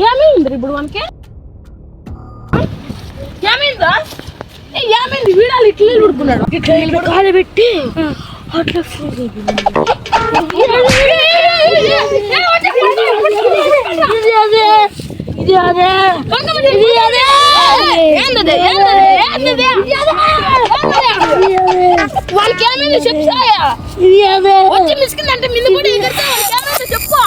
ఏమైంది ఇప్పుడు మనకి? ఏమైందా? ఏమైంది? వీడాలు ఇట్లా ఉడుకున్నాడు, ఇట్లా కాలు పెట్టి అట్లా వాళ్ళకి ఏమైంది చెప్తాయా? వచ్చి మిస్కిందంటే మిందు కూడా చెప్పు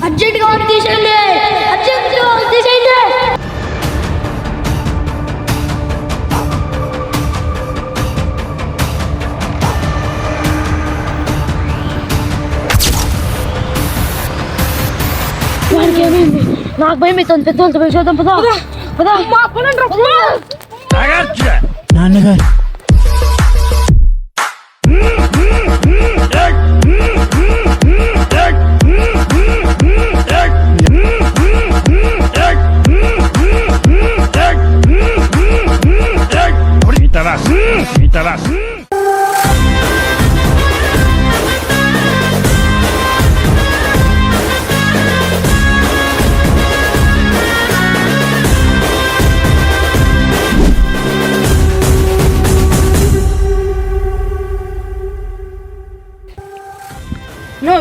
అర్జెంట్గా తీసేయండి, అర్జెంట్గా తీసేయండి. వాడికి ఏమైంది? నాకు భయం అవుతుంది. పెద్దవాళ్ళతో పోయి చూద్దాం. పదా పదా నాన్నగారు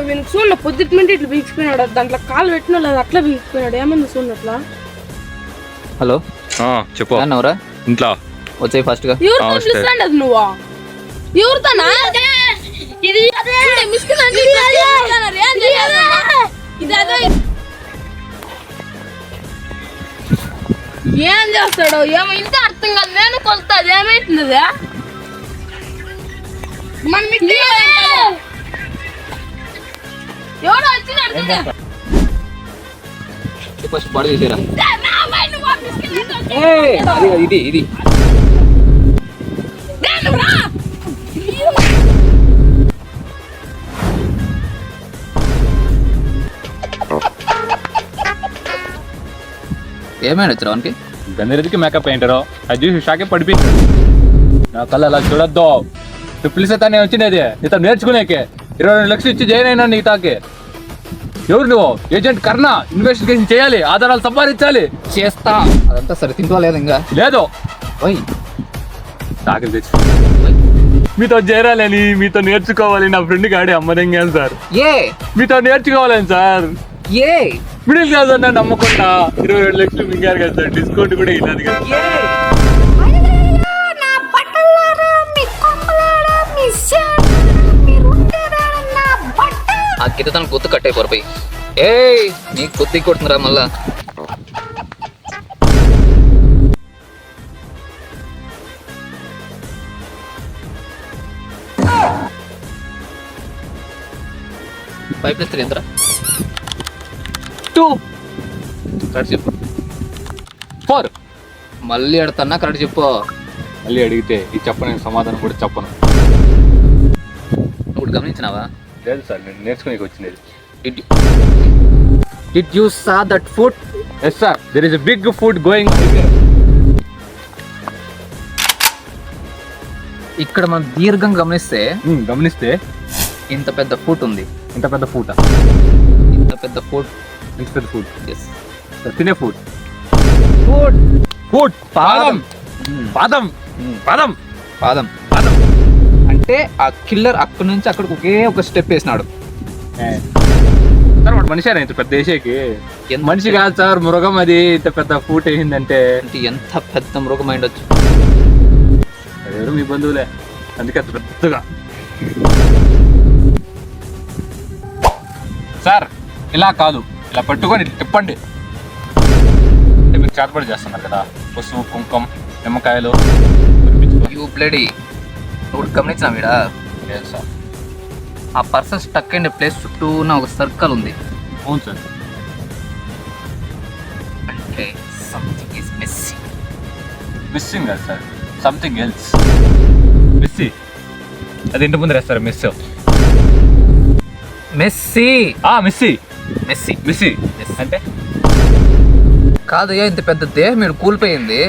వీనికి చూడ పొద్దుటి నుండి ఇట్లా బీగిపోయినాడు. దాంట్లో కాలు పెట్టినా లేదు, అట్లా బీగిపోయినాడు. ఏమన్నా చూడట్లా? హలో చెప్పు. అన్నవరా ఇంట్లో వచ్చాయి ఫస్ట్ గా. ఎవరితో పిలుస్తాండి అది? నువ్వా ఎవరితోనా? ఏం చేస్తాడు? ఏమైందో అర్థం కాదు. నేను కొలుస్తుంది ఏమైతుంది? ఎవడో వచ్చినాడు. ఫస్ట్ బాడీ చేసారా? ఇది ఇది ఏమైనా వచ్చారు వానికి? గందరెదికి మేకప్ పెయింటరు అది చూసి షాకే పడిపోయింది. నా కళ్ళ అలా చూడొద్దు. నువ్వు పిలిస్తే తానే వచ్చినది నీతో నేర్చుకునేకే. 22 లక్షలు ఇచ్చి జాయిన్ అయినా నీ తాకే. ఎవరు నువ్వు? ఏజెంట్ కర్ణ. ఇన్వెస్టిగేషన్ చేయాలి, ఆధారాలు సంపాదించాలి. చేస్తా. అదంతా సరే తింటా లేదు ఇంకా లేదు. ఓయ్ తాకలు తెచ్చి మీతో చేరాలని, మీతో నేర్చుకోవాలి. నా ఫ్రెండ్కి ఆడే అమ్మదంగాను సార్. ఏ మీతో నేర్చుకోవాలని సార్. ఏ మిడిల్ క్లాస్ అన్నా నమ్మకుండా 22 లక్షలు మింగారు కదా సార్. డిస్కౌంట్ కూడా ఇలాది కదా. ఆ గిత తన గుర్తు కట్టే పొరపై ఏ నీకు కొద్ది కొడుతుందిరా మళ్ళా. పైప్ లెస్ ఎంతరా? 2 కరెక్ట్ చెప్పు. 4 మళ్ళీ అడుగుతున్నా కరెక్ట్ చెప్పు. మళ్ళీ అడిగితే ఈ చెప్పని సమాధానం కూడా చెప్పను. నువ్వు గమనించినావా? లేదు సార్, నేను నేర్చుకునేకి వచ్చినది. Did you saw that food? Yes sir, there is a big food going. ఇక్కడ మనం దీర్ఘంగా గమనిస్తే ఇంత పెద్ద ఫుట్ ఉంది. ఇంత పెద్ద ఫుడ్. ఇంత పెద్ద ఫుట్. ఇంత పెద్ద ఫుడ్. ఎస్ తినే ఫుడ్. ఫుడ్ పాదం. పాదం. పాదం. పాదం అంటే ఆ కిల్లర్ అక్కడి నుంచి అక్కడికి ఒకే ఒక స్టెప్ వేసినాడు. సార్ వాడు మనిషి ఇంత పెద్ద వేసేకి ఎంత మనిషి కాదు సార్, మృగం. అది ఇంత పెద్ద ఫూట్ వేసిందంటే అంటే ఎంత పెద్ద మృగం అయిండొచ్చు. ఎవరు మీ బంధువులే, అందుకే అంత పెద్దగా. సార్ ఇలా కాదు, ఇలా పట్టుకొని తిప్పండి. అంటే మీరు చేతపడి చేస్తున్నారు కదా, పసుపు కుంకం నిమ్మకాయలు. యూ బ్లడీ, నువ్వు గమనించినా వీడా లేదు సార్. ఆ పర్సన్ స్టక్ అయిన ప్లేస్ చుట్టూ ఒక సర్కిల్ ఉంది. అవును సార్. అంటే సంథింగ్ ఈస్ మిస్సింగ్. మిస్సింగ్ కాదు సార్, సంథింగ్ ఎల్స్. మిస్సి అది ఇంటి ముందు వేస్తారు. Miss messy. మిస్సి మెస్సీ మిస్సి అంటే కాదయ్యా, ఇంత పెద్ద దేహం మీరు కూలిపోయింది,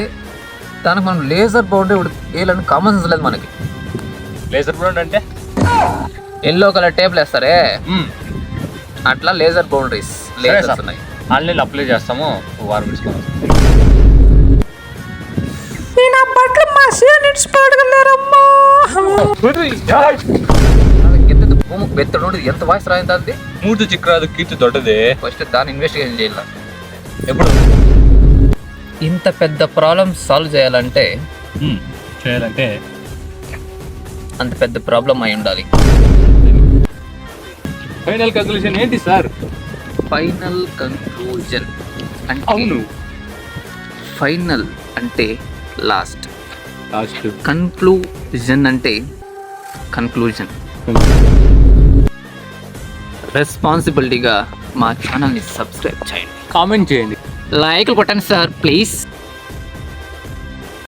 దానికి మనం లేజర్ బౌండరీ వేయాలని కామన్ సెన్స్ లేదు మనకి. లేజర్ బ్రౌన్ అంటే ఎల్లో కలర్ టేబుల్ వేస్తారే, అట్లా లేజర్ బౌండరీస్ లేజర్స్ ఉన్నాయి. ఆన్లైన్లో అప్లై చేస్తాము, వారం తీసుకోవాలి. భూమికి బెత్తడు ఎంత వాయిస్ రాయింది అది. మూర్తి చిక్కరాదు కీర్తి దొడ్డదే. ఫస్ట్ దాన్ని ఇన్వెస్టిగేషన్ చేయాలి. ఎప్పుడు ఇంత పెద్ద ప్రాబ్లం సాల్వ్ చేయాలంటే చేయాలంటే అంత పెద్ద ప్రాబ్లం అయి ఉండాలి. ఫైనల్ కంక్లూజన్ ఏంటి సార్? ఫైనల్ కంక్లూజన్ అంటే అవును, ఫైనల్ అంటే లాస్ట్, లాస్ట్. కన్క్లూజన్ అంటే కన్క్లూజన్. రెస్పాన్సిబిలిటీగా మా ఛానల్ని సబ్స్క్రైబ్ చేయండి, కామెంట్ చేయండి, లైక్లు కొట్టండి సార్ ప్లీజ్.